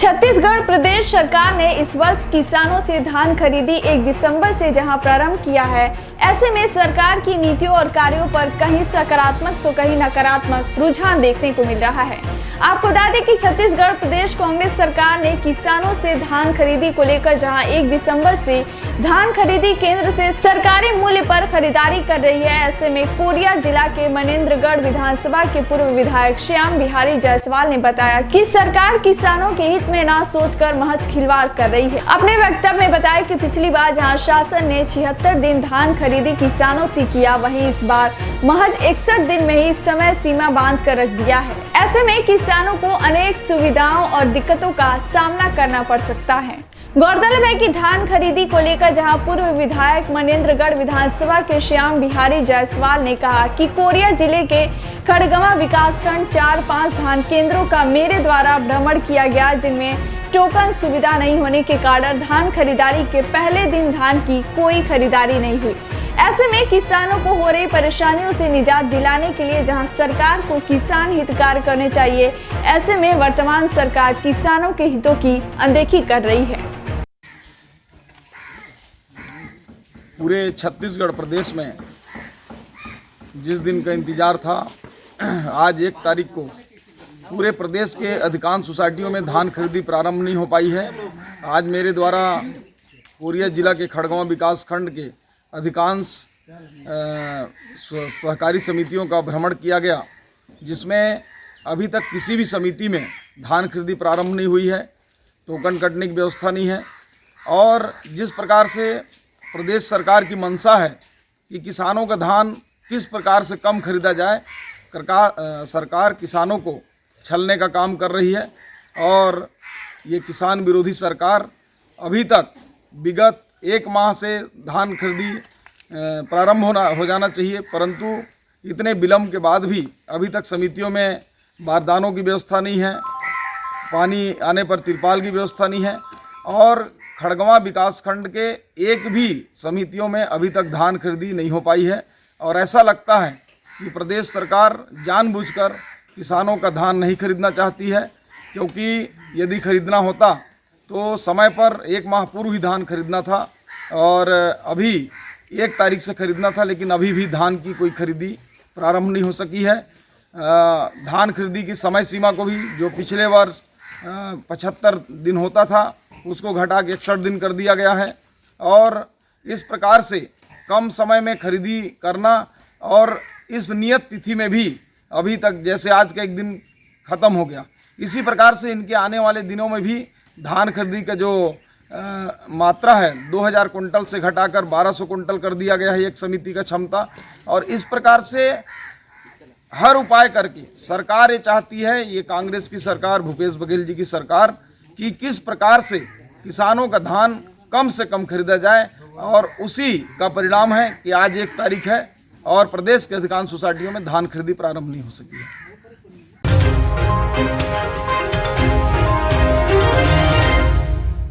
छत्तीसगढ़ प्रदेश सरकार ने इस वर्ष किसानों से धान खरीदी 1 दिसंबर से जहां प्रारंभ किया है, ऐसे में सरकार की नीतियों और कार्यों पर कहीं सकारात्मक तो कहीं नकारात्मक रुझान देखने को मिल रहा है। आपको बता दें कि छत्तीसगढ़ प्रदेश कांग्रेस सरकार ने किसानों से धान खरीदी को लेकर जहां 1 दिसंबर से धान खरीदी केंद्र से सरकारी मूल्य पर खरीदारी कर रही है, ऐसे में कोरिया जिला के मनेन्द्रगढ़ विधानसभा के पूर्व विधायक श्याम बिहारी जायसवाल ने बताया कि सरकार किसानों के हित में ना सोचकर महज खिलवाड़ कर रही है। अपने वक्तव्य में बताया कि पिछली बार जहां शासन ने 76 दिन धान खरीदी किसानों से किया, वहीं इस बार महज 61 दिन में ही समय सीमा बांध कर रख दिया है। ऐसे में किसानों को अनेक सुविधाओं और दिक्कतों का सामना करना पड़ सकता है। गौरतलब है कि धान खरीदी को लेकर जहां पूर्व विधायक मनेन्द्रगढ़ विधानसभा के श्याम बिहारी जायसवाल ने कहा कि कोरिया जिले के खड़गवां विकासखंड 4-5 धान केंद्रों का मेरे द्वारा भ्रमण किया गया, जिनमें टोकन सुविधा नहीं होने के कारण धान खरीदारी के पहले दिन धान की कोई खरीदारी नहीं हुई। ऐसे में किसानों को हो रही परेशानियों से निजात दिलाने के लिए जहां सरकार को किसान हित कार्य करने चाहिए, ऐसे में वर्तमान सरकार किसानों के हितों की अनदेखी कर रही है। पूरे छत्तीसगढ़ प्रदेश में जिस दिन का इंतजार था, आज 1 तारीख को पूरे प्रदेश के अधिकांश सोसाइटियों में धान खरीदी प्रारंभ नहीं हो पाई है। आज मेरे द्वारा कोरिया जिला के खड़गवां विकास खंड के अधिकांश सहकारी समितियों का भ्रमण किया गया, जिसमें अभी तक किसी भी समिति में धान खरीदी प्रारंभ नहीं हुई है, टोकन कटने की व्यवस्था नहीं है। और जिस प्रकार से प्रदेश सरकार की मंशा है कि किसानों का धान किस प्रकार से कम खरीदा जाए, सरकार किसानों को छलने का काम कर रही है। और ये किसान विरोधी सरकार अभी तक विगत 1 माह से धान खरीदी प्रारंभ हो जाना चाहिए, परंतु इतने विलम्ब के बाद भी अभी तक समितियों में बारदानों की व्यवस्था नहीं है, पानी आने पर तिरपाल की व्यवस्था नहीं है। और खड़गवां विकासखंड के एक भी समितियों में अभी तक धान खरीदी नहीं हो पाई है। और ऐसा लगता है कि प्रदेश सरकार जानबूझकर किसानों का धान नहीं खरीदना चाहती है, क्योंकि यदि खरीदना होता तो समय पर 1 माह पूर्व ही धान खरीदना था और अभी 1 तारीख से खरीदना था, लेकिन अभी भी धान की कोई खरीदी प्रारंभ नहीं हो सकी है। धान खरीदी की समय सीमा को भी जो पिछले वर्ष 75 दिन होता था, उसको घटा के 61 दिन कर दिया गया है। और इस प्रकार से कम समय में खरीदी करना और इस नियत तिथि में भी अभी तक, जैसे आज का 1 दिन ख़त्म हो गया, इसी प्रकार से इनके आने वाले दिनों में भी धान खरीदी का जो मात्रा है 2000 कुंटल से घटाकर 1200 कुंटल कर दिया गया है एक समिति का क्षमता। और इस प्रकार से हर उपाय करके सरकार ये चाहती है, ये कांग्रेस की सरकार, भूपेश बघेल जी की सरकार, कि किस प्रकार से किसानों का धान कम से कम खरीदा जाए। और उसी का परिणाम है कि आज 1 तारीख है और प्रदेश के अधिकांश सोसाइटियों में धान खरीदी प्रारंभ नहीं हो सकी है।